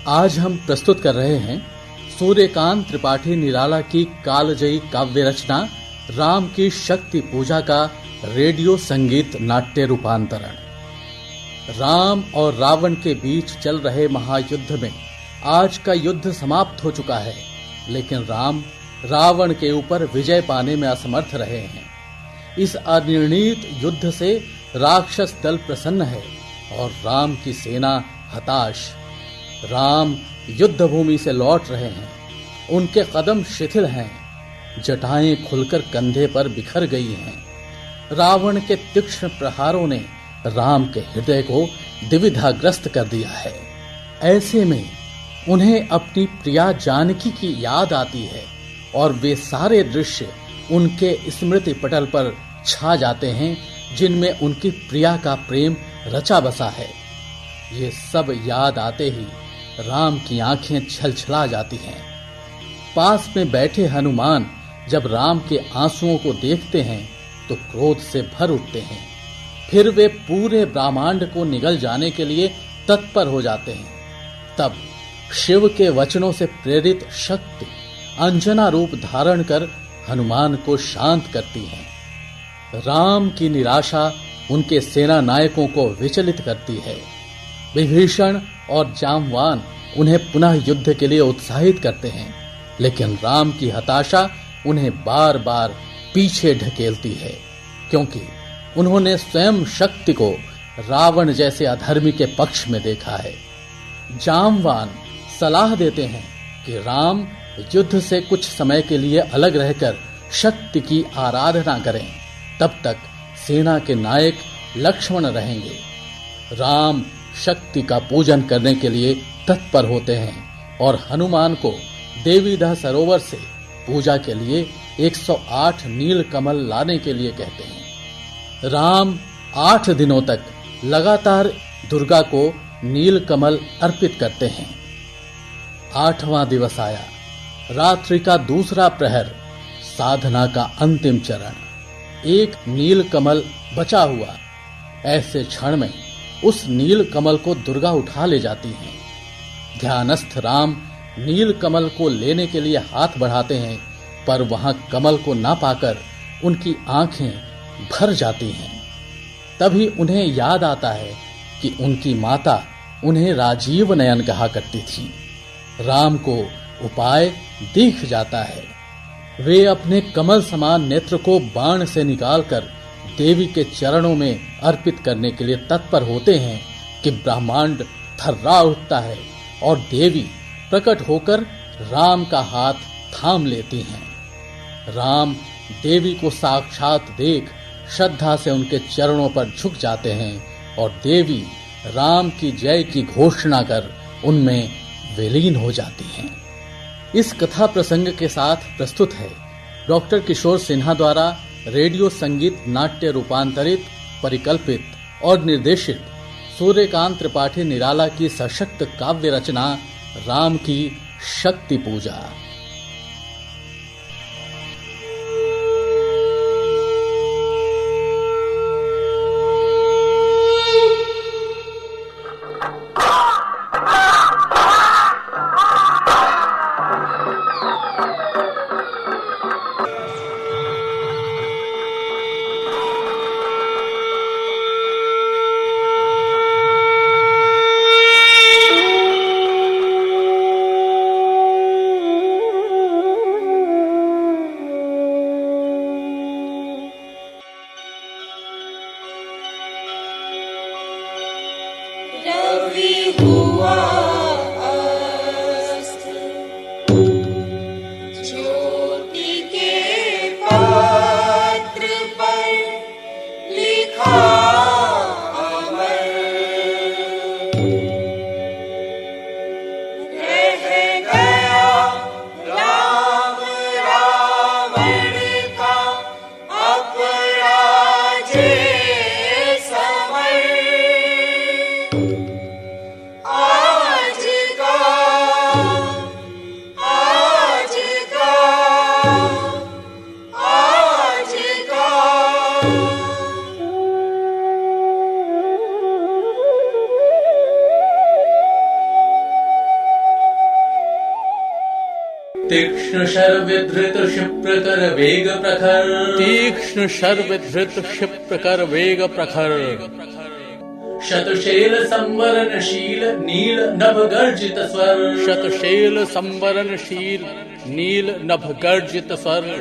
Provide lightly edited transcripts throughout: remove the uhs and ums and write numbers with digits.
आज हम प्रस्तुत कर रहे हैं सूर्यकांत त्रिपाठी निराला की कालजयी काव्य रचना राम की शक्ति पूजा का रेडियो संगीत नाट्य रूपांतरण। राम और रावण के बीच चल रहे महायुद्ध में आज का युद्ध समाप्त हो चुका है, लेकिन राम रावण के ऊपर विजय पाने में असमर्थ रहे हैं। इस अनिर्णीत युद्ध से राक्षस दल प्रसन्न है और राम की सेना हताश। राम युद्ध भूमि से लौट रहे हैं, उनके कदम शिथिल हैं, जटाएं खुलकर कंधे पर बिखर गई हैं। रावण के तीक्ष्ण प्रहारों ने राम के हृदय को दुविधाग्रस्त कर दिया है। ऐसे में उन्हें अपनी प्रिया जानकी की याद आती है और वे सारे दृश्य उनके स्मृति पटल पर छा जाते हैं जिनमें उनकी प्रिया का प्रेम रचा बसा है। ये सब याद आते ही राम की आंखें छलछला जाती हैं। पास में बैठे हनुमान जब राम के आंसुओं को देखते हैं तो क्रोध से भर उठते हैं। फिर वे पूरे ब्रह्मांड को निगल जाने के लिए तत्पर हो जाते हैं। तब शिव के वचनों से प्रेरित शक्ति अंजना रूप धारण कर हनुमान को शांत करती है। राम की निराशा उनके सेना नायकों को विचलित करती है। विभीषण और जामवान उन्हें पुनः युद्ध के लिए उत्साहित करते हैं, लेकिन राम की हताशा उन्हें बार बार पीछे ढकेलती है, क्योंकि उन्होंने स्वयं शक्ति को रावण जैसे अधर्मी के पक्ष में देखा है। जामवान सलाह देते हैं कि राम युद्ध से कुछ समय के लिए अलग रहकर शक्ति की आराधना करें, तब तक सेना के नायक लक्ष्मण रहेंगे। राम शक्ति का पूजन करने के लिए तत्पर होते हैं और हनुमान को देवीदह सरोवर से पूजा के लिए 108 नील कमल लाने के लिए कहते हैं। राम 8 दिनों तक लगातार दुर्गा को नील कमल अर्पित करते हैं। 8वां दिवस आया, रात्रि का दूसरा प्रहर, साधना का अंतिम चरण। एक नील कमल बचा हुआ। ऐसे क्षण में उस नील कमल को दुर्गा उठा ले जाती हैं। ध्यानस्थ राम नील कमल को लेने के लिए हाथ बढ़ाते हैं, पर वहां कमल को ना पाकर उनकी आंखें भर जाती हैं। तभी उन्हें याद आता है कि उनकी माता उन्हें राजीव नयन कहा करती थी। राम को उपाय दिख जाता है। वे अपने कमल समान नेत्र को बाण से निकालकर देवी के चरणों में अर्पित करने के लिए तत्पर होते हैं कि ब्रह्मांड थर्रा उठता है और देवी प्रकट होकर राम का हाथ थाम लेती हैं। राम देवी को साक्षात देख श्रद्धा से उनके चरणों पर झुक जाते हैं और देवी राम की जय की घोषणा कर उनमें विलीन हो जाती हैं। इस कथा प्रसंग के साथ प्रस्तुत है डॉक्टर किशोर सिन्हा द्वारा रेडियो संगीत नाट्य रूपांतरित, परिकल्पित और निर्देशित सूर्यकांत त्रिपाठी निराला की सशक्त काव्य रचना राम की शक्ति पूजा। तीक्ष्ण शरविधृत क्षिप्रकर वेग प्रखर, तीक्ष्ण शरविधृत क्षिप्रकर वेग प्रखर, शतशैल संवरणशील नील नभ गर्जित स्वर, शतशैल संवरणशील नील नभ गर्जित स्वर,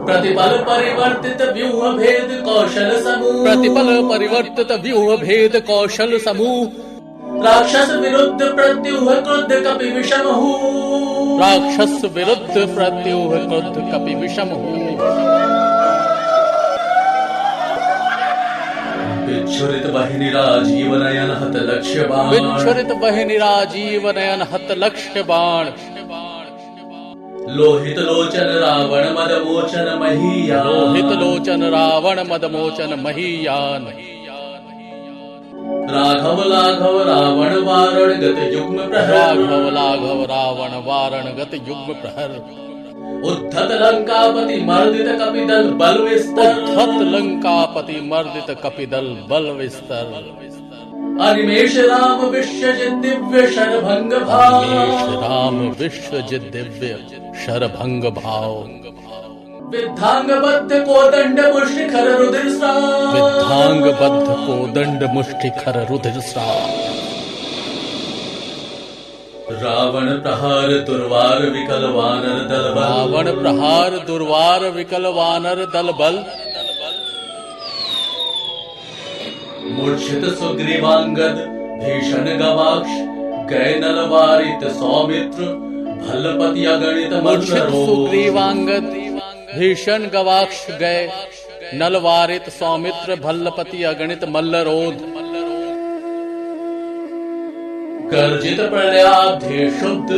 प्रतिपल परिवर्तित व्यूह भेद कौशल समूह, प्रतिपल परिवर्तित व्यूह भेद कौशल समूह, राक्षस विरुद्ध प्रत्युह क्रुद्ध कपि विषम हूँ, राक्षस विरुद्ध प्रत्युह क्रुद्ध कपि विषम हूँ, विच्छुरित वहिनी राजीव नयन हत लक्ष्य बाण, विच्छुरित वहिनी राजीव नयन हत लक्ष्य बाण, लोहित लोचन रावण मद मोचन महीयान, लोहित लोचन रावण मद मोचन महीयान, राघव लाघव रावण वारण गत युग्म प्रहर, राघव लाघव रावण वारण गत युग्म प्रहर, उद्धत लंकापति मर्दित कपिदल बल विस्तर, उद्धत लंकापति मर्दित कपिदल बल विस्तर, अनिमेष राम विश्वजित दिव्य शरभंग भाव, अनिमेष राम विश्वजित दिव्य शरभंग भाव, विद्धांगबद्ध कोदंड मुष्टिखर रुधिर स्राव, विद्धांगबद्ध कोदंड मुष्टिखर रुधिर स्राव, रावण प्रहार दुर्वार विकल वानर दल बल, रावण प्रहार दुर्वार विकल वानर दल बल, मूर्छित सुग्रीवांगद भीषण गवाक्ष गए नलवारित सौमित्र भल्लपति अगणित मूर्छित सुग्रीवांगद भीषण गवाक्ष गए नलवारित सौमित्र भल्लपति अगणित मल्लरोध, गर्जित प्रलयाब्धि शुद्ध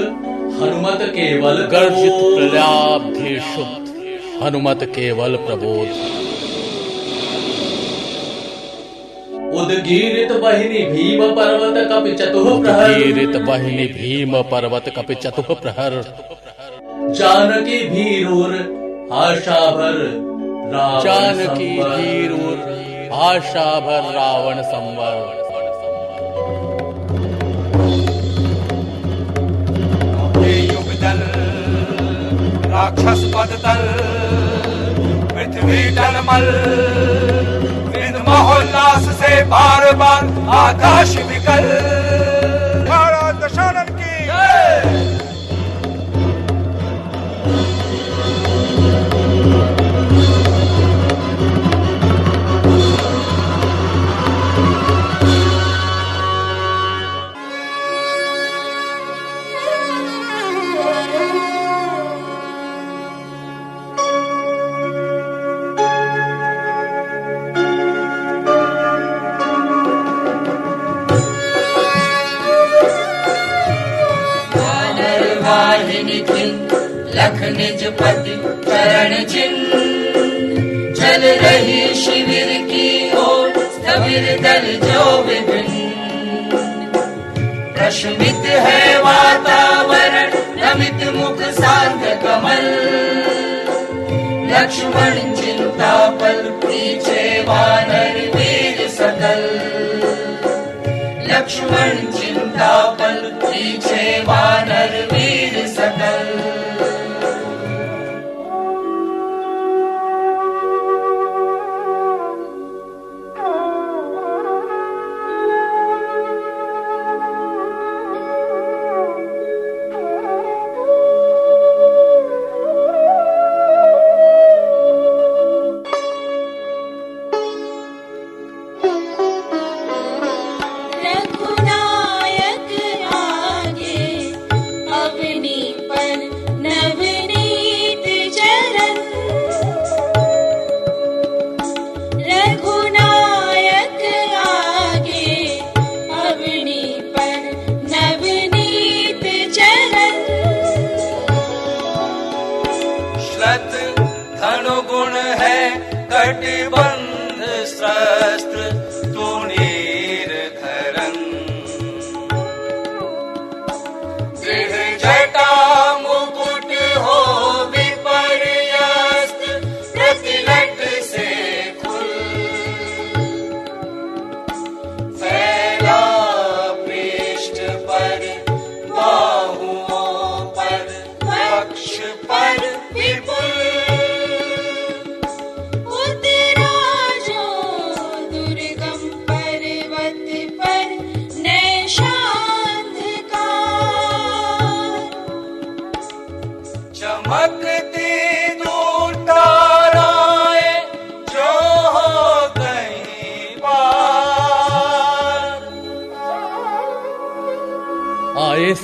हनुमत केवल, गर्जित प्रलयाब्धि शुद्ध हनुमत केवल प्रबोध, उदगीरित वहिनी भीम पर्वत कपि चतुः प्रहर, उदगीरित वहिनी भीम पर्वत कपि चतुः प्रहर, जानकी भीरूर आशा भर जानकी भीरूर आशा भर रावण संवर, युगदल राक्षस पदतल पृथ्वी टलमल, विंध महोल्लास से बार बार आकाश विकल, भारत दशानन की लख निज पति चरण चिन्ह, चल रही शिविर की ओर स्थविर दल जो विभिन्न, प्रशमित है वातावरण नमित मुख शांत कमल, लक्ष्मण चिंता पल पीछे वानर वीर सकल, लक्ष्मण चिंता पल पीछे वानर वीर सकल, धनुगुण है कटिबंध शस्त्र तुनीर धरन, दृढ़ जटा मुकुट हो विपर्यस्त प्रतिलट से खुल, फैला पृष्ठ पर बाहुओं पर पक्ष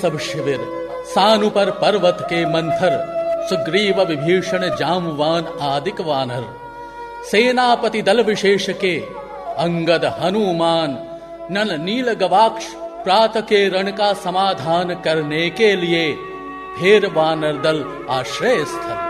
सब शिविर, सानु पर पर्वत के मंथर, सुग्रीव विभीषण जामवान आदिक वानर, सेनापति दल विशेष के अंगद हनुमान, नल नील गवाक्ष प्रात के रण का समाधान करने के लिए फिर वानर दल आश्रय स्थल।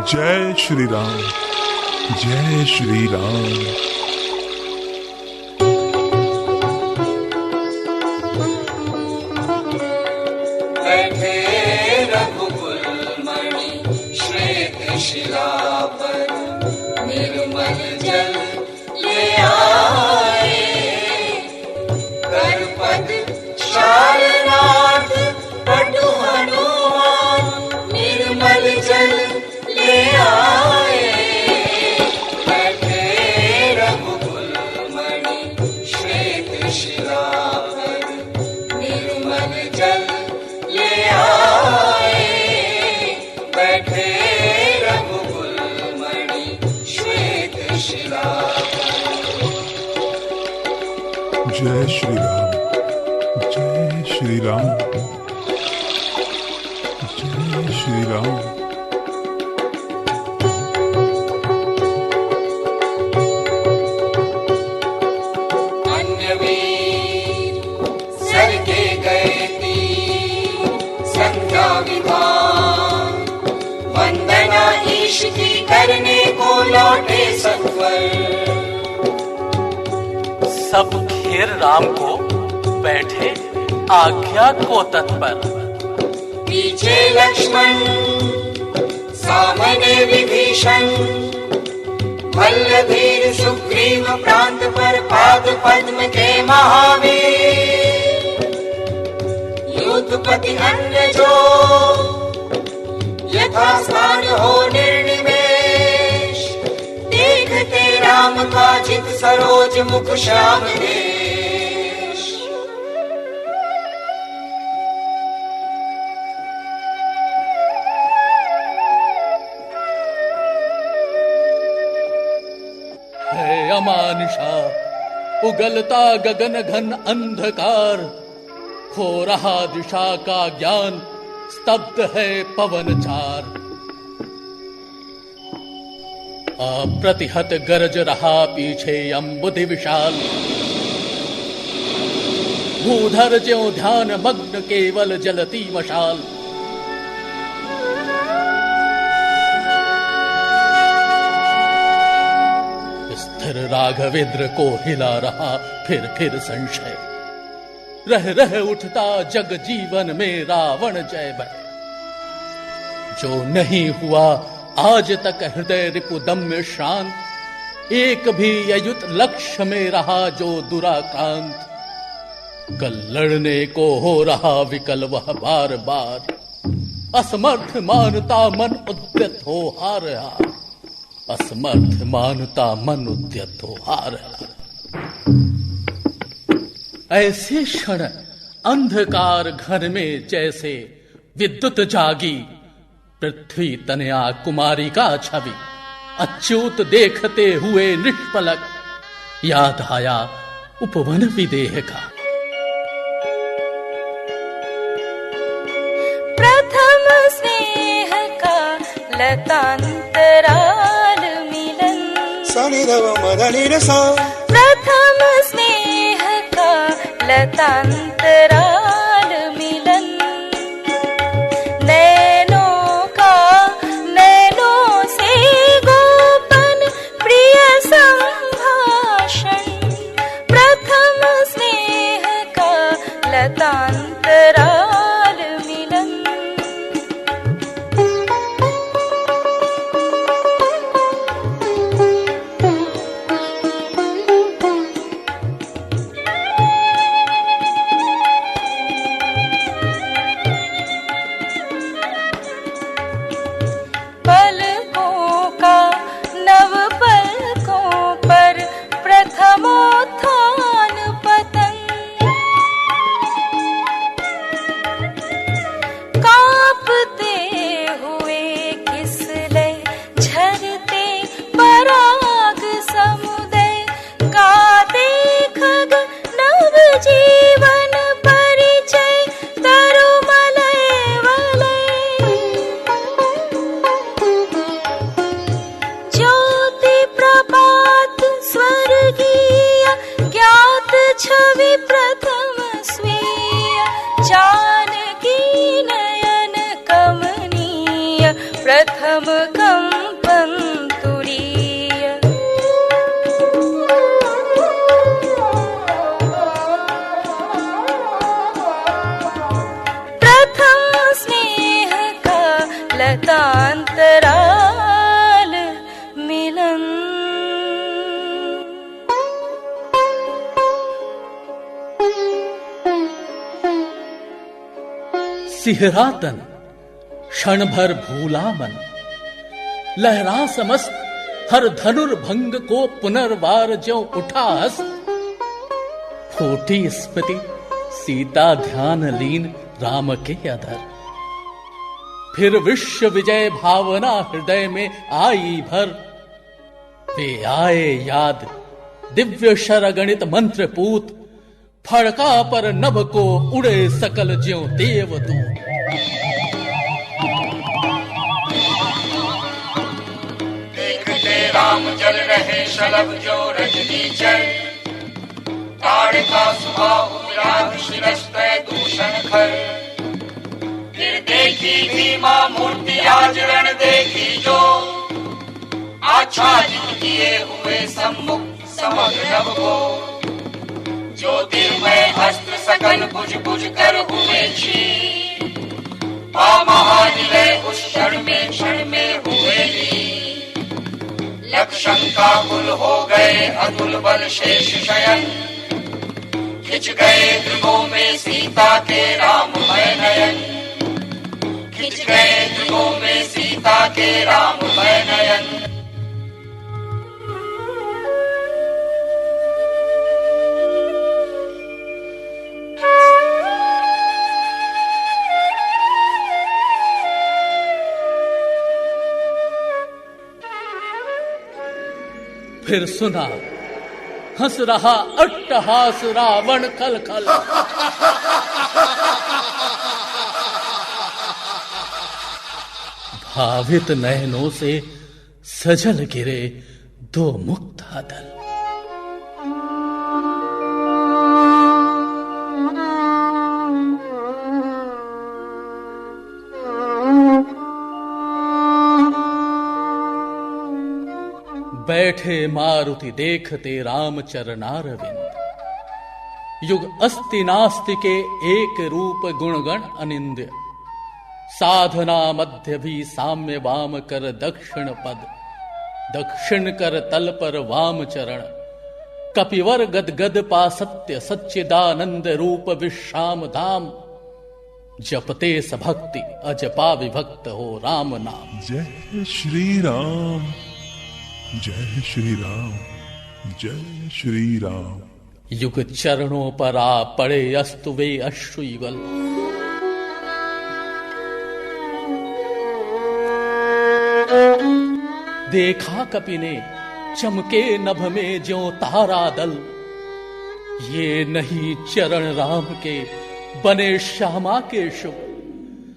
जय श्री राम, जय श्री राम। बैठे रघुकुल मणि श्वेत शिला पर, निर्मल जल ले आए, कर पद शारनाथ पटु हनुमान, निर्मल जल ले आए। बैठे रघुकुल मणि श्वेत शिला पर, निर्मल जल ले आए। बैठे रघुकुल मणि श्वेत शिला पर। जय श्री राम, जय श्री राम, जय श्री राम। वंदना ईश की करने को लौटे सत्वर। सब घेर राम को बैठे आज्ञा को तत्पर, पीछे लक्ष्मण सामने विभीषण, भल्लधीर सुग्रीव प्रांत पर पाद पद्म के महावीर। युद्धपति अन्य जो यथा स्थान हो निर्निमेष, देखते राम का जित सरोज मुख श्याम देश। है अमानिशा उगलता गगन घन अंधकार, खो रहा दिशा का ज्ञान, स्तब्ध है पवन चार। अप्रतिहत गरज रहा पीछे अम्बुधि विशाल, भूधर ज्यों ध्यान मग्न केवल जलती मशाल। स्थिर राघवेंद्र को हिला रहा फिर संशय, रह रह उठता जग जीवन में रावण जय भय। जो नहीं हुआ आज तक हृदय रिपुदम्य शांत, एक भी अयुत लक्ष्य में रहा जो दुराक्रांत। कल लड़ने को हो रहा विकल वह बार बार, असमर्थ मानता मन उद्यत हो हार हार, असमर्थ मानता मन उद्यत हो हार हार। ऐसे क्षण अंधकार घर में जैसे विद्युत जागी, पृथ्वी तनया कुमारी का छवि अच्युत देखते हुए निष्पलक, याद आया उपवन विदेह का। प्रथम स्नेह का लतांतराल मिलन, प्रथम स्नेह का लतांतराल मिलन, नैनों का नैनों से गोपन प्रिय संभाषण, प्रथम स्नेह का लतांतराल मिलन। समकम्पं तुरीय प्रथम स्नेह का लतांतराल मिलन। सिहरा तन क्षण भर भूला मन, लहरा समस्त हर धनुर्भंग को पुनर्वार ज्यों उठा हस्त। फूटी स्मृति सीता ध्यान लीन राम के अधर, फिर विश्व विजय भावना हृदय में आई भर। वे आए याद दिव्य शरगणित मंत्र पूत, फड़का पर नभ को उड़े सकल ज्यों देवदूत। राम जल रहे शलभ जो रजनी चल, ताड़का सुबाहु विराग शिरस्तय दूषण खर। फिर देखी भीमा मूर्ति आज रण देखी जो, आच्छादित किए हुए सम्मुख समग्र नभ को। ज्योतिर्मय अस्त्र सकल बुझ बुझ कर हुए क्षीण, महानिलय उस क्षण में हुए लीन। लक्षंका कुल हो गए अतुल बल शेष शयन, खिंच गए दृगों में सीता के राममय नयन। खिंच गए दृगों में सीता के राममय नयन। फिर सुना हंस रहा अट्टहास रावण खल खल। भावित नयनों से सजल गिरे दो मुक्ता दल। बैठे मारुति देखते राम चरणारविंद, युग अस्ति नास्ति के एक रूप गुणगण अनिंद्य। साधना मध्य भी साम्य वाम कर दक्षिण पद, दक्षिण कर तल पर वाम चरण। कपिवर गद गद पा सत्य सच्चिदानंद रूप विश्राम धाम। जपते सभक्ति अजपा विभक्त हो राम नाम। जय श्री राम, जय श्री राम, जय श्री राम। युग चरणों पर आ पड़े अस्तु वे अश्रुयुगल। देखा कपि ने चमके नभ में ज्यों तारा दल। ये नहीं चरण राम के बने श्यामा के शुभ।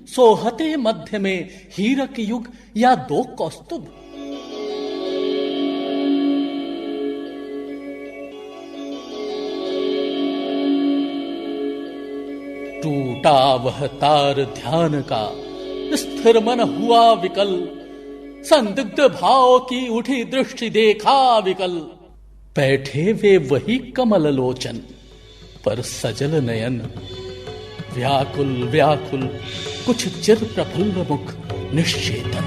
सोहते मध्य में हीरक युग या दो कौस्तुभ। टूटा वह तार ध्यान का स्थिर मन हुआ विकल। संदिग्ध भाव की उठी दृष्टि देखा विकल। बैठे वे वही कमल लोचन पर सजल नयन। व्याकुल व्याकुल कुछ चिर प्रफुल्ल मुख निश्चेतन।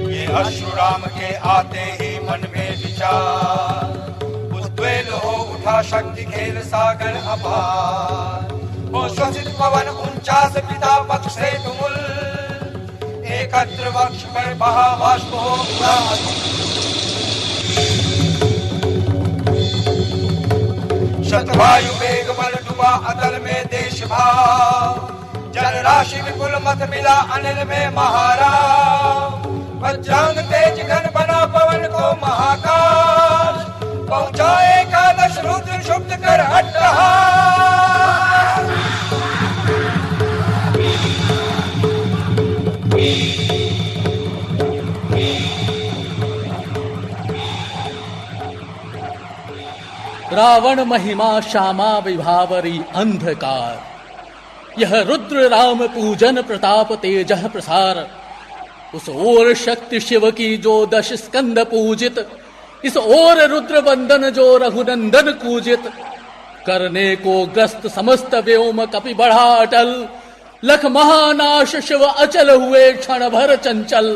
ये अश्रु राम के आते ही मन में विचार। उद्वेल हो उठा शक्ति खेल सागर अपार। वो श्वसित पवन 49 पिता पक्ष से तुमुल। एकत्र वक्ष पर बहा बाष्प हो पूरा। शतवायु वेग बल डूबा अतल में देश भाव। जल राशि विपुल मत मिला अनिल में महाराव। वज्रांग तेज घन बना पवन को महाकाल। पहुंचा एकादश रुद्र क्षुब्ध कर अट्टहास। रावण महिमा श्यामा विभावरी अंधकार। यह रुद्र राम पूजन प्रताप तेजः प्रसार। उस ओर शक्ति शिव की जो 10 स्कंद पूजित, इस ओर रुद्र बंदन जो रघुनंदन पूजित। करने को ग्रस्त समस्त व्योम कपि बढ़ा अटल, लख महानाश शिव अचल हुए क्षण भर चंचल।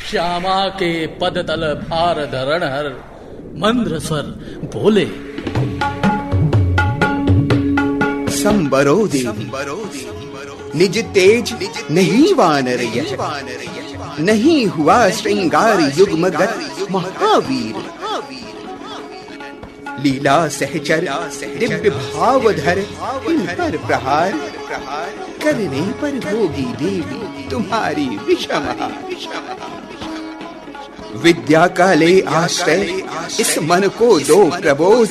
श्यामा के पद तल भार धरण हर, मंद्र स्वर बोले संबरो देवी, निज तेज नहीं वानर यह, नहीं हुआ श्रृंगार युग्मगत महावीर। लीला सहचर दिव्य भाव धर, इन पर प्रहार करने पर होगी देवी तुम्हारी विषम। विद्या का ले आश्रय इस मन को दो प्रबोध,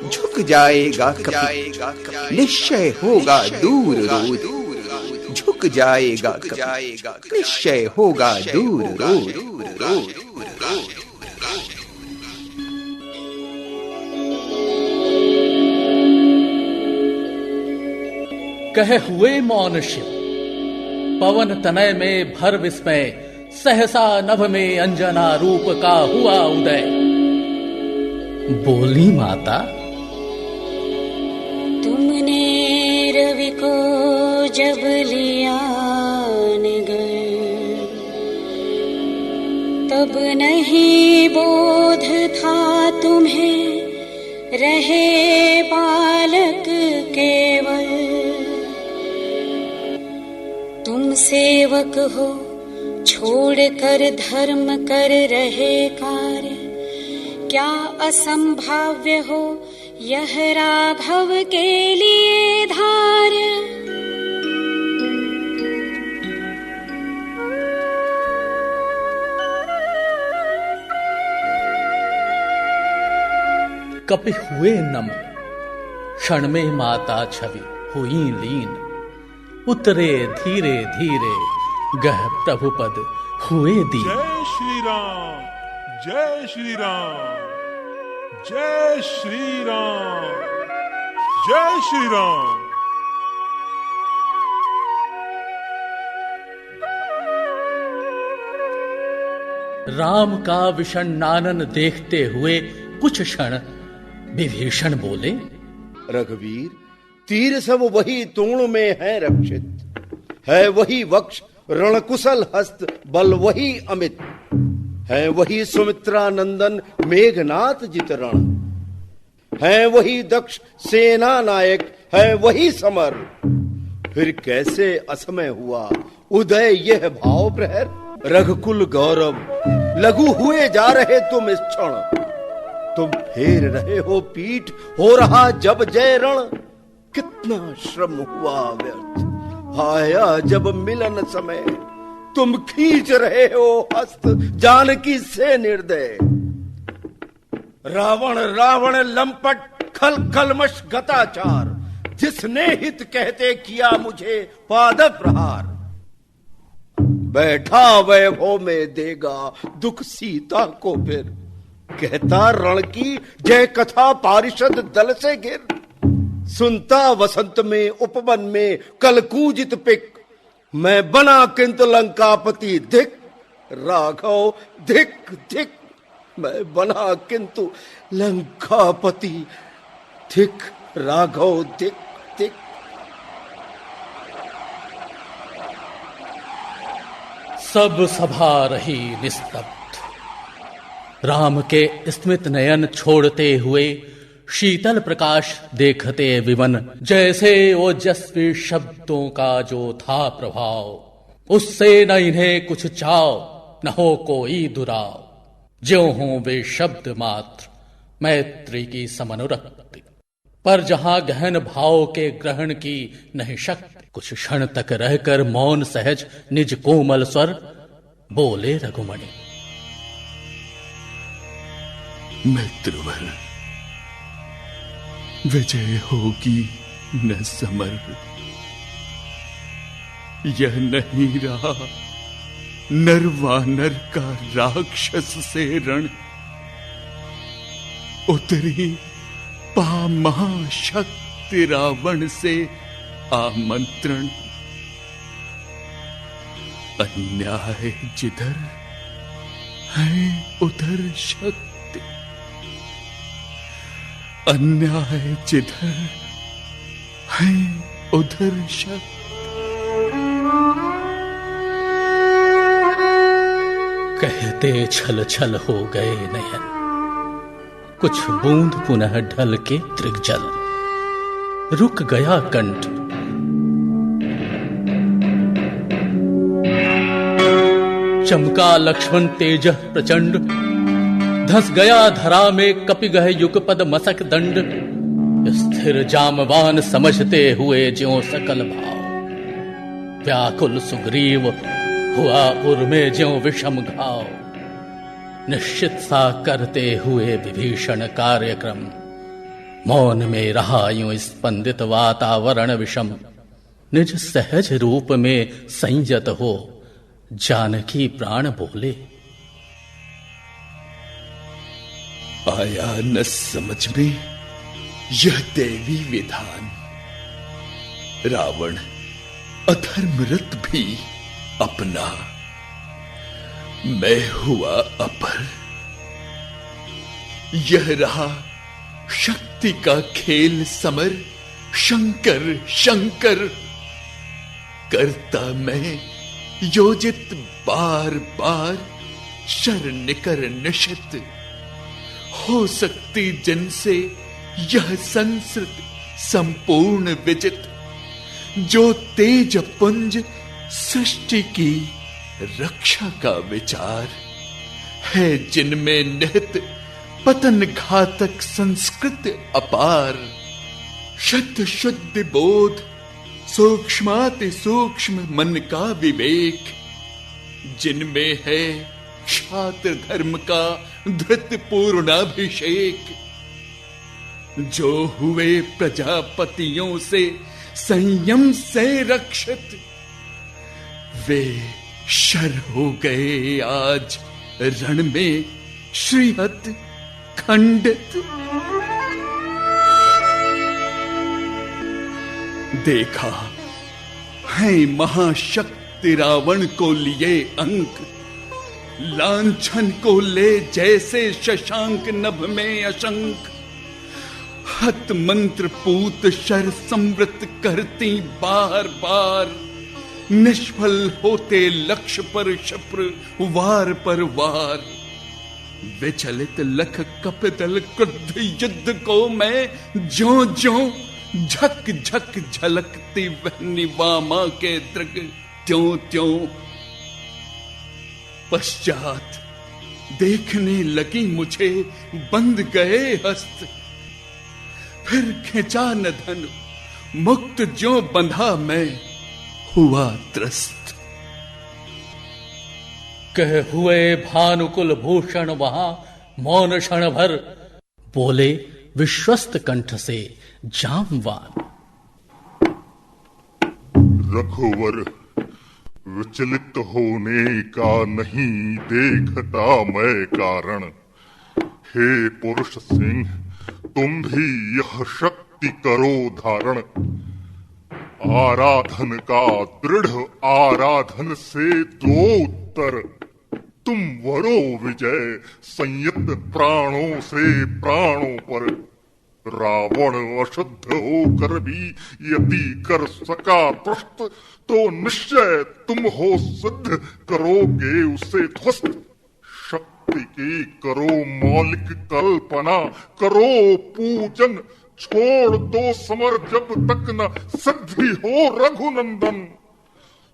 झुक जाएगा कभी निश्चय होगा दूर रोध। झुक जाएगा कभी निश्चय होगा दूर रोध। कहे हुए मौन शिव, पवन तनय में भर विस्मय। सहसा नभ में अंजना रूप का हुआ उदय। बोली माता, तुमने रवि को जब लिया निगर, तब नहीं बोध था तुम्हें रहे बालक केवल। तुम सेवक हो छोड़ कर धर्म कर रहे कार्य, क्या असंभाव्य हो यह राघव के लिए धार्य। कपि हुए नम, क्षण में माता छवि हुई लीन। उतरे धीरे धीरे गह प्रभुपद हुए दीन। जय श्री राम, जय श्री राम, जय श्री राम, जय श्री राम। राम का विषण्णानन देखते हुए कुछ क्षण विभीषण बोले, रघुवीर, तीर सब वही तूण में है रक्षित, है वही वक्ष रणकुशल हस्त बल वही अमित, है वही सुमित्रा नंदन मेघनाथ जित रण, है वही दक्ष सेना नायक, है वही समर। फिर कैसे असमय हुआ उदय यह भाव प्रहर। रघुकुल गौरव लघु हुए जा रहे तुम इस क्षण, तुम फेर रहे हो पीठ, हो रहा जब जय रण। कितना श्रम हुआ व्यर्थ, आया जब मिलन समय, तुम खींच रहे हो हस्त जानकी से निर्दय। रावण रावण लंपट खल कलमश गताचार, जिसने हित कहते किया मुझे पाद प्रहार। बैठा वैभव में देगा दुख सीता को फिर, कहता रण की जय कथा पारिषद दल से गिर। सुनता वसंत में उपवन में कलकूजित पिक, मैं बना किंतु लंकापति धिक। राघव धिक धिक, मैं बना किंतु लंकापति धिक। राघव धिक धिक। सब सभा रही निस्तब्ध। राम के स्मित नयन छोड़ते हुए शीतल प्रकाश देखते विवन, जैसे ओजस्वी शब्दों का जो था प्रभाव, उससे न इन्हें कुछ चाव न हो कोई दुराव। ज्यों हों वे शब्द मात्र मैत्री की समनुरक्ति, पर जहां गहन भाव के ग्रहण की नहीं शक्ति। कुछ क्षण तक रहकर मौन सहज निज कोमल स्वर बोले रघुमणि, मित्रवर, विजय होगी न समर। यह नहीं रहा नर वानर का राक्षस से रण। उतरी पा महाशक्ति शक्ति रावण से आमंत्रण। अन्याय जिधर है उधर शक्ति, अन्याय जिधर है उधर शक्ति। कहते छल छल हो गए नयन, कुछ बूंद पुनः ढल के त्रिगजल। रुक गया कंठ, चमका लक्ष्मण तेज प्रचंड। धस गया धरा में कपिगह युगपद मसक दंड। स्थिर जामवान समझते हुए ज्यों सकल भाव। व्याकुल सुग्रीव हुआ उर्मे ज्यों विषम घाव। निश्चित सा करते हुए विभीषण कार्यक्रम। मौन में रहा यूं स्पंदित वातावरण विषम। निज सहज रूप में संयत हो जानकी प्राण बोले। आया न समझ में यह देवी विधान। रावण अधर्मरत भी अपना, मैं हुआ अपर। यह रहा शक्ति का खेल समर। शंकर शंकर करता मैं योजित बार बार। शर निकर निशित हो सकती जिनसे यह संस्कृत संपूर्ण विजित। जो तेज पुंज सृष्टि की रक्षा का विचार है, जिनमें निहित पतन घातक संस्कृत अपार। शुद्ध शुद्ध बोध सूक्ष्माति सूक्ष्म मन का विवेक, जिनमें है क्षात्र धर्म का धृत पूर्णाभिषेक। जो हुए प्रजापतियों से संयम से रक्षित, वे शर हो गए आज रण में श्रीहत खंडित। देखा है महाशक्ति रावण को लिए अंक। लांछन को ले जैसे शशांक नभ में अशंक। हत मंत्र पूत शर समृत करती बार बार। निष्फल होते लक्ष्य पर क्षिप्र वार पर वार। विचलित लख कपितल क्रुद्ध युद्ध को मैं ज्यों ज्यों झक झक झलकती वहनी वामा के दृग त्यों त्यों। पश्चात देखने लगी मुझे बंद गए हस्त। फिर खिंचा न धन मुक्त ज्यों बंधा मैं हुआ त्रस्त। कह हुए भानुकुल भूषण वहां मौन क्षण भर। बोले विश्वस्त कंठ से जामवान। रघुवर विचलित होने का नहीं देखता मैं कारण। हे पुरुष सिंह तुम भी यह शक्ति करो धारण। आराधन का दृढ़ आराधन से दो उत्तर। तुम वरो विजय संयत प्राणों से प्राणों पर। रावण अशुद्ध होकर भी यदि कर सका तुष्ट, तो निश्चय तुम हो सिद्ध करोगे उसे ध्वस्त। शक्ति की करो मौलिक कल्पना, करो पूजन। छोड़ दो समर जब तक न सिद्धि हो रघुनंदन।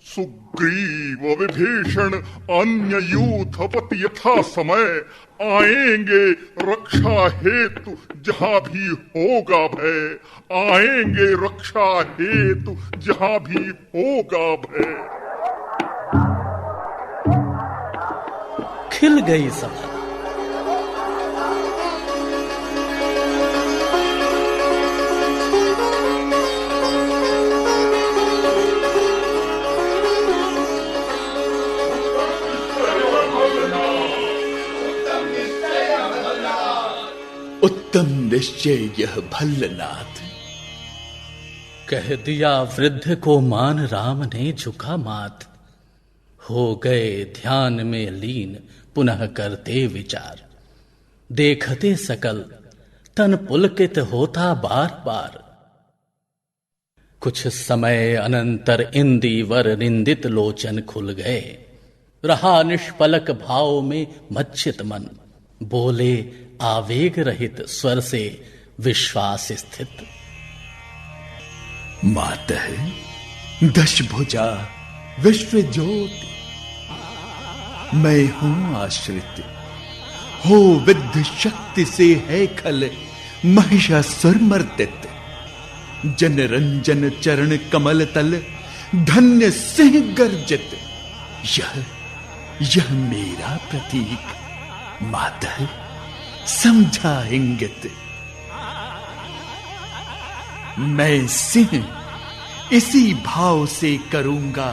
सुग्रीव विभीषण अन्य यूथपति यथा समय आएंगे रक्षा हेतु जहां भी होगा भय। आएंगे रक्षा हेतु जहां भी होगा भय। खिल गई सभा। उत्तम निश्चय यह भल्लनाथ। कह दिया वृद्ध को मान, राम ने झुका मात। हो गए ध्यान में लीन, पुनः करते विचार। देखते सकल तन पुलकित होता बार बार। कुछ समय अनंतर इंदिवर निंदित लोचन खुल गए। रहा निष्पलक भाव में मज्जित मन। बोले आवेग रहित स्वर से विश्वास स्थित। मातः दशभुजा विश्व ज्योति, मैं हूं आश्रित, हो विद्ध शक्ति से है खल महिषासुर मर्दित। जन रंजन चरण कमल तल, धन्य सिंह गर्जित। यह मेरा प्रतीक, मातः समझा इंगित। मैं सिंह इसी भाव से करूंगा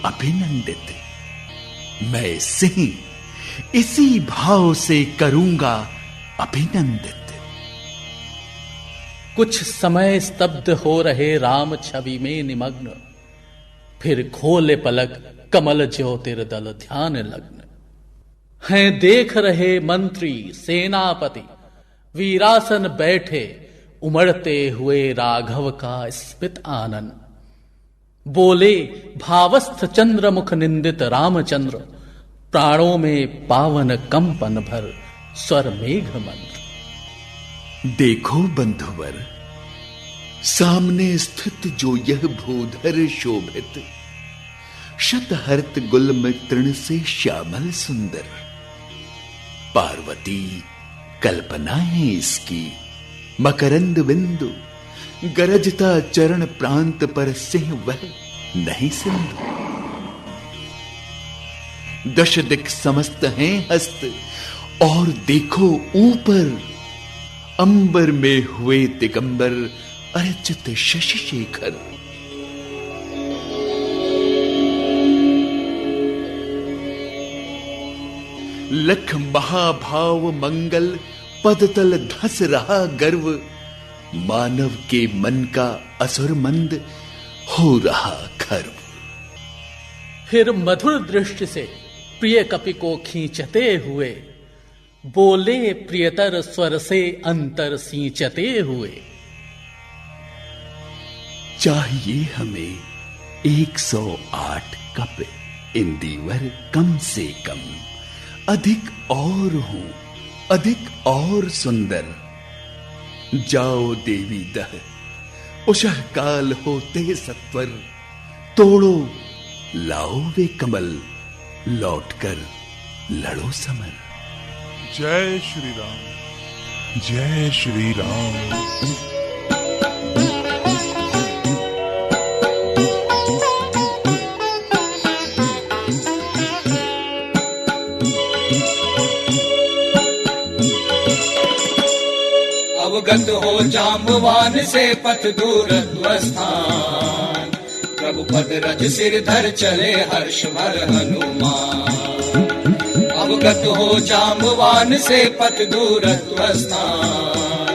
अभिनंदित। मैं सिंह इसी भाव से करूंगा अभिनंदित। कुछ समय स्तब्ध हो रहे राम छवि में निमग्न। फिर खोले पलक कमल ज्योतिर्दल ध्यान लग्न। हैं देख रहे मंत्री सेनापति, वीरासन बैठे उमड़ते हुए राघव का स्मित आनन। बोले भावस्थ चंद्रमुख निंदित रामचंद्र, प्राणों में पावन कंपन भर स्वर मेघ मंत्र। देखो बंधुवर, सामने स्थित जो यह भूधर शोभित, शतहर्त गुल्म तृण से श्यामल सुंदर। पार्वती कल्पना है इसकी, मकरंद बिंदु गरजता चरण प्रांत पर सिंह वह नहीं सिंधु। दश दिक समस्त हैं हस्त, और देखो ऊपर अंबर में हुए दिगंबर अर्चित शशि शेखर। लख महाभाव मंगल पदतल धस रहा गर्व। मानव के मन का असुर मंद हो रहा खर्व। फिर मधुर दृष्टि से प्रिय कपि को खींचते हुए बोले प्रियतर स्वर से अंतर सींचते हुए। चाहिए हमें 108 कप इंदिवर कम से कम, अधिक और हो अधिक और सुंदर। जाओ देवी दह उषः काल होते सत्वर, तोड़ो लाओ वे कमल, लौटकर लड़ो समर। जय श्री राम, जय श्री राम। अवगत हो जाम्बवान से पथ दूरत्व स्थान, प्रभु पद रज सिर धर चले हर्ष भर हनुमान। अवगत हो जाम्बवान से पथ दूरत्व स्थान,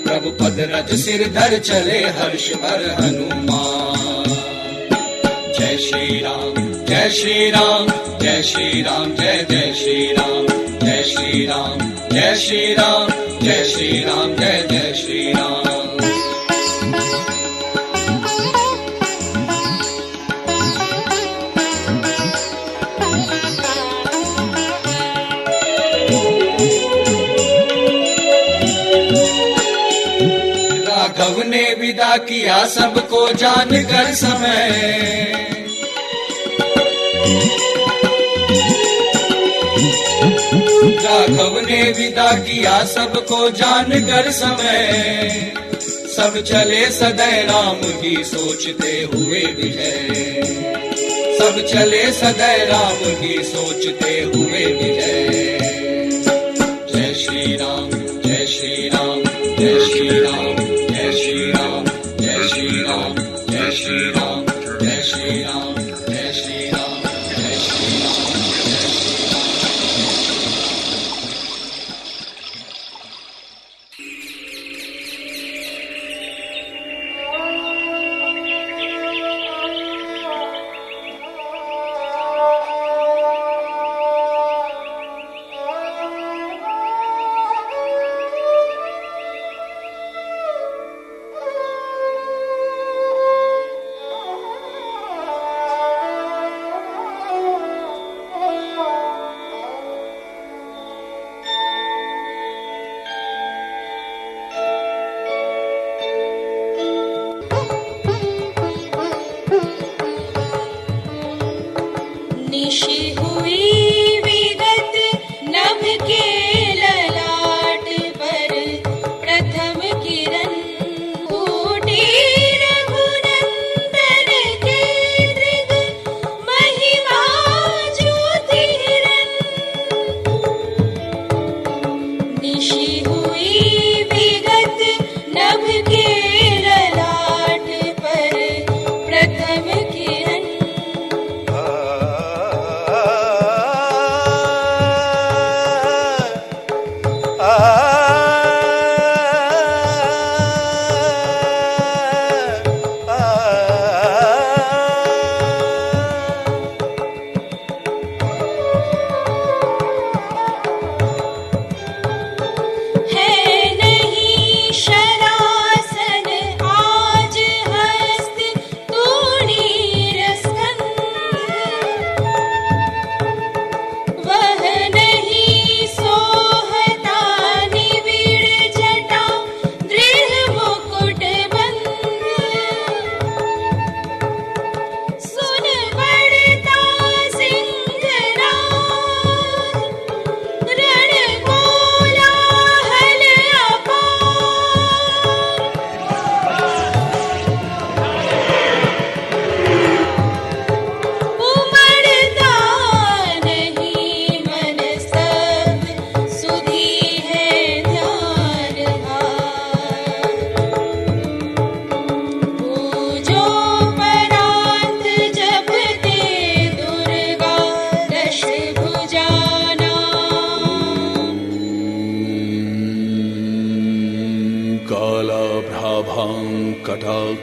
प्रभु पद रज सिर धर चले हर्ष भर हनुमान। जय श्री राम, जय श्री राम, जय श्री राम, जय जय श्री राम, जय श्री राम, जय श्री राम, जय श्री राम, जय जय श्री राम। राघव ने विदा किया सबको जानकर समय, राघव ने विदा किया सबको जानकर समय। सब चले सदै राम की सोचते हुए विजय, सब चले सदै राम की सोचते हुए विजय। जय श्री राम, जय श्री राम, जय श्री राम, जय श्री राम, जय श्री राम, जय श्री राम, जय श्री राम, जय श्री राम, जय श्री राम।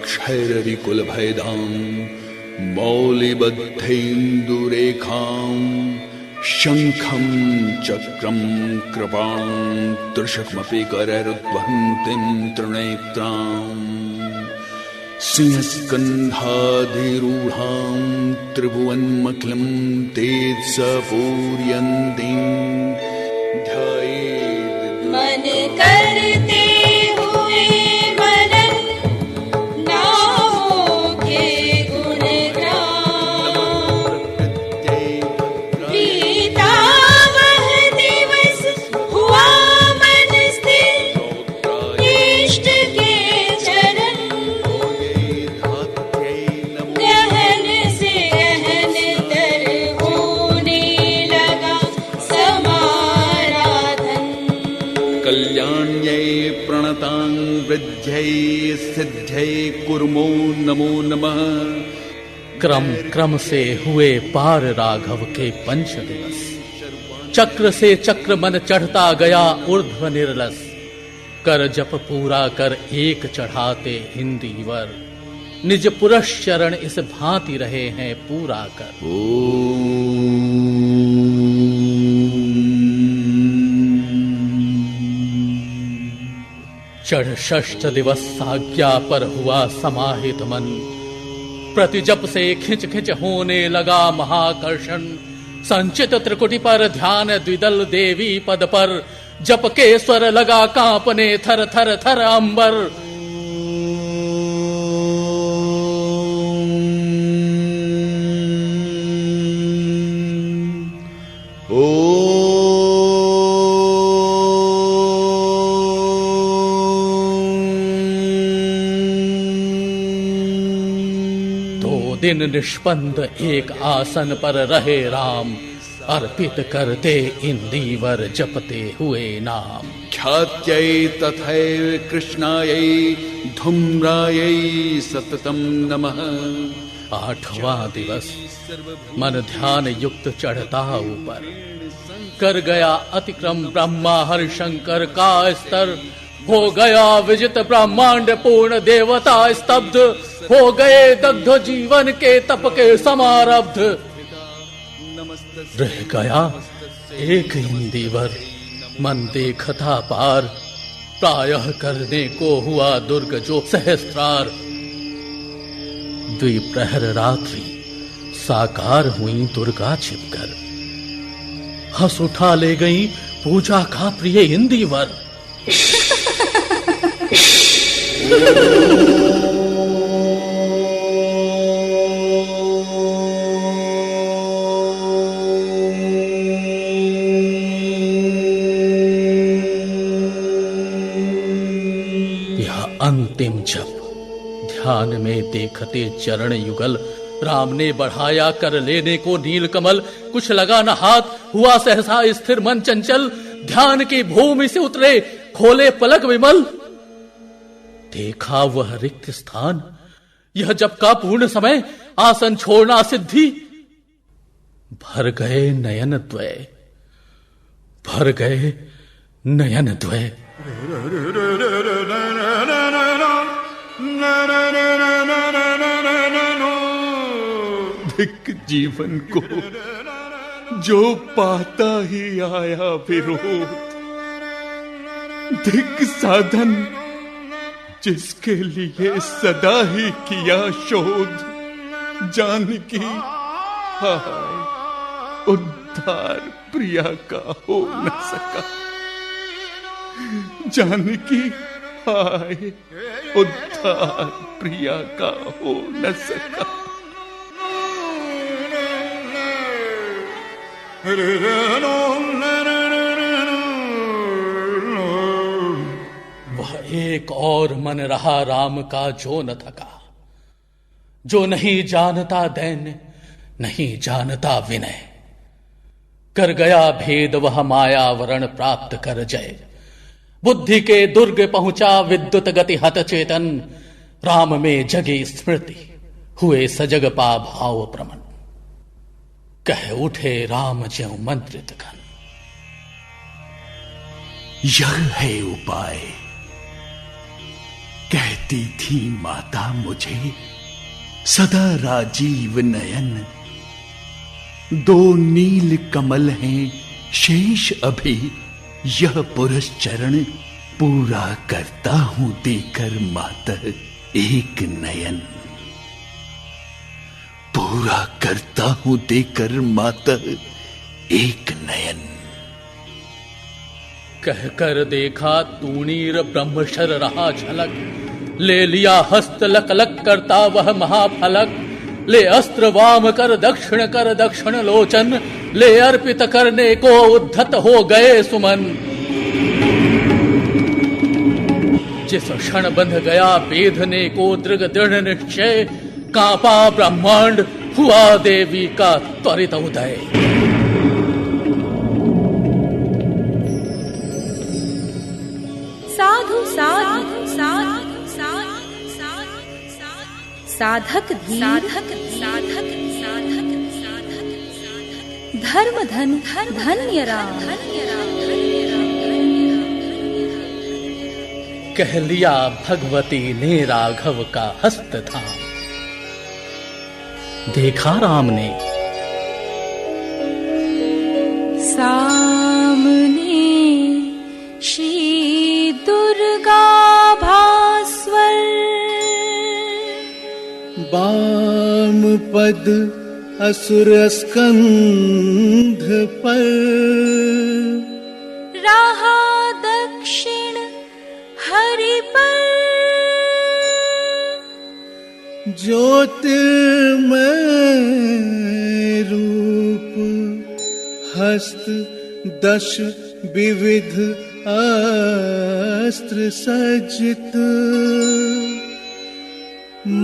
क्षैररिकुलभयदां मौलिबद्धेन्दुरेखां शङ्खं चक्रं कृपां त्रिशकमपि करैरुद्वहन्तीं त्रिनेत्राम् सिंहस्कन्धाधिरूढां त्रिभुवन्मखिलं तेजसपूर्यन्तीं ध्यायेत् मन करते हुए मनन नामों के गुणगान प्रीता वह दिवस हुआ मन स्थिर इष्ट के चरण गहन से गहन तर होने लगा समाराधन कल्याण्यै प्रणतां वृद्ध्यै सिद्ध्यै कुर्मो नमो नमः। क्रम क्रम से हुए पार राघव के पंच दिवस। चक्र से चक्र मन चढ़ता गया ऊर्ध्व निर्लस। कर जप पूरा कर एक चढ़ाते इंदीवर। निज पुरुष चरण इस भांति रहे हैं पूरा कर। चढ़ षष्ठ दिवस आज्ञा पर हुआ समाहित मन। प्रति जप से खिंच खिंच होने लगा महाकर्षण। संचित त्रिकुटी पर ध्यान द्विदल देवी पद पर। जप के स्वर लगा कांपने थर थर थर अंबर। दिन निष्पन्द एक आसन पर रहे राम। अर्पित करते इंदीवर जपते हुए नाम। ख्यात्यै तथैव कृष्णायै धूम्रायै सततं नमः। आठवां दिवस मन ध्यान युक्त चढ़ता ऊपर। कर गया अतिक्रम ब्रह्मा हरिशंकर का स्तर। हो गया विजित ब्रह्मांड पूर्ण देवता स्तब्ध। हो गए दग्ध जीवन के तप के समारब्ध। रह गया एक इंदीवर मन देखता पार। प्रायः करने को हुआ दुर्ग जो सहस्त्रार। द्विप्रहर रात्रि साकार हुई दुर्गा छिपकर। हंस उठा ले गई पूजा का प्रिय इंदीवर। अंतिम जप ध्यान में देखते चरण युगल। राम ने बढ़ाया कर लेने को नील कमल। कुछ लगा न हाथ हुआ सहसा स्थिर मन चंचल। ध्यान की भूमि से उतरे खोले पलक विमल। देखा वह रिक्त स्थान यह जप का पूर्ण समय। आसन छोड़ना सिद्धि भर गए नयन द्वय। भर गए नयन द्वय। धिक जीवन को जो पाता ही आया विरोध। धिक साधन जिसके लिए सदा ही किया शोध। जानकी हाय उद्धार प्रिया का हो न सका। जानकी हाय उद्धार प्रिया का हो न सका। वह एक और मन रहा राम का जो न थका। जो नहीं जानता दैन्य नहीं जानता विनय। कर गया भेद वह मायावरण प्राप्त कर जय। बुद्धि के दुर्ग पहुंचा विद्युत गति हत चेतन। राम में जगी स्मृति हुए सजग पा भाव प्रमन। कह उठे राम ज्यों मंत्रित घन। यह है उपाय कहती थी माता मुझे सदा राजीव नयन, दो नील कमल हैं शेष अभी, यह पुरुष चरण पूरा करता हूं देकर मातः एक नयन, पूरा करता हूं देकर मातः एक नयन। कहकर देखा तूणीर ब्रह्मशर रहा झलक, ले लिया हस्त लक लक करता वह महाफलक, ले अस्त्र वाम कर दक्षिण लोचन, ले अर्पित करने को उद्धत हो गए सुमन। जिस क्षण बंध गया बेधने को दृढ़ दृढ़ निश्चय, कांपा ब्रह्मांड हुआ देवी का त्वरित उदय। साधु साधु साधु साधक साधक साधक साधक धर्म धन धन्य राम। कह लिया भगवती ने राघव का हस्त थाम, देखा राम ने सामने श्री दुर्गा भास्वर, वाम पद असुर स्कंध पर, रहा दक्षिण हरि पर, ज्योतिर्मय रूप हस्त दश विविध अस्त्र सज्जित,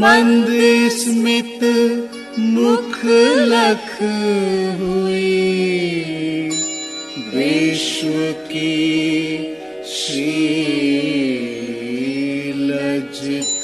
मंद स्मित मुख लख हुई, विश्व की श्री लज्जित।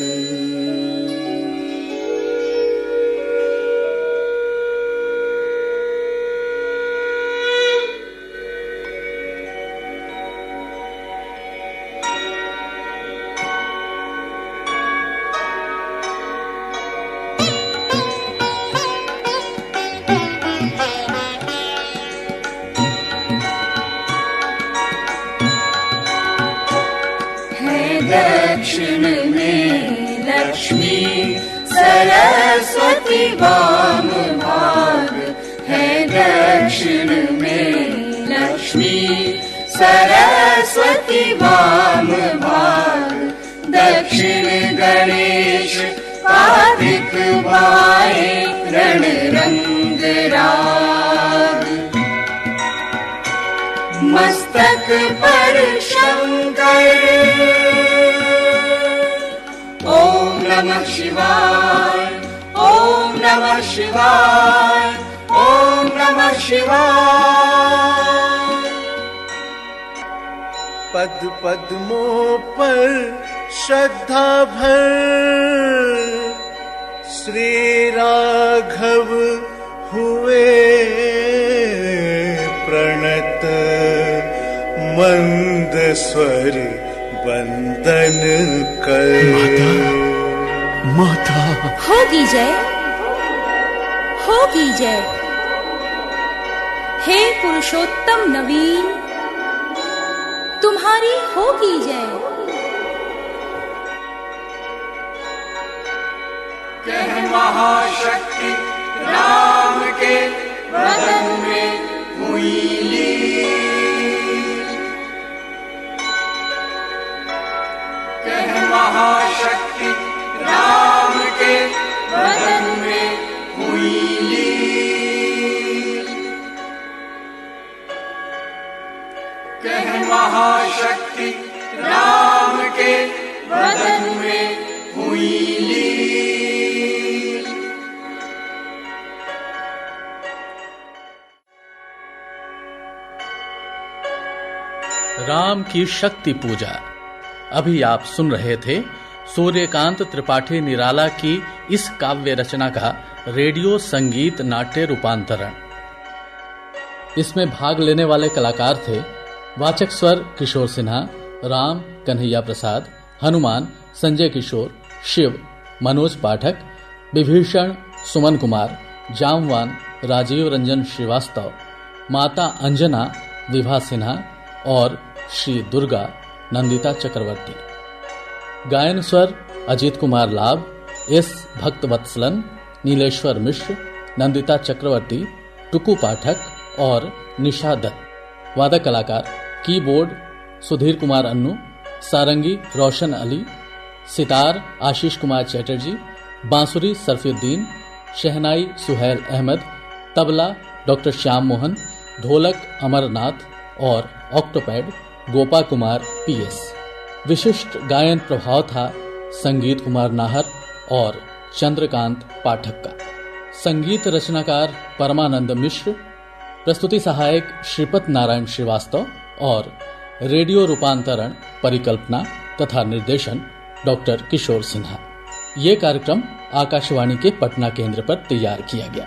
दक्षिण में लक्ष्मी सरस्वती वाम भाग है, दक्षिण में लक्ष्मी सरस्वती वाम भाग, दक्षिण गणेश कार्तिक बाए रण रंग राग, मस्तक पर शंकर ओम नमः शिवाय, ओम नमः शिवाय, ओम नमः शिवाय। पद पद्मों पर श्रद्धा भर, श्री राघव हुए प्रणत, मंद स्वर वंदन कर। माता होगी जय, होगी जय, हे पुरुषोत्तम नवीन, तुम्हारी होगी जय। कह महाशक्ति राम के वदन में हुई लीन, कह महाशक्ति राम के वदन में हुई लीन, कह महाशक्ति राम के वदन में हुई लीन। राम की शक्ति पूजा। अभी आप सुन रहे थे सूर्यकांत त्रिपाठी निराला की इस काव्य रचना का रेडियो संगीत नाट्य रूपांतरण। इसमें भाग लेने वाले कलाकार थे वाचक स्वर किशोर सिन्हा, राम कन्हैया प्रसाद, हनुमान संजय किशोर, शिव, मनोज पाठक, विभीषण, सुमन कुमार, जामवान, राजीव रंजन श्रीवास्तव, माता अंजना, विभा सिन्हा और श्री दुर्गा, नंदिता चक्रवर्ती। गायन स्वर अजीत कुमार लाभ, एस भक्तवत्सलन, नीलेश्वर मिश्र, नंदिता चक्रवर्ती, टुकू पाठक और निशा दत्त। वादक कलाकार कीबोर्ड सुधीर कुमार अन्नू, सारंगी रोशन अली, सितार आशीष कुमार चैटर्जी, बांसुरी सरफुद्दीन, शहनाई सुहैल अहमद, तबला डॉक्टर श्याम मोहन, ढोलक अमरनाथ और ऑक्टोपैड गोपा कुमार पीएस। विशिष्ट गायन प्रभाव था संगीत कुमार नाहर और चंद्रकांत पाठक का। संगीत रचनाकार परमानंद मिश्र, प्रस्तुति सहायक श्रीपत नारायण श्रीवास्तव और रेडियो रूपांतरण, परिकल्पना तथा निर्देशन डॉक्टर किशोर सिन्हा। ये कार्यक्रम आकाशवाणी के पटना केंद्र पर तैयार किया गया।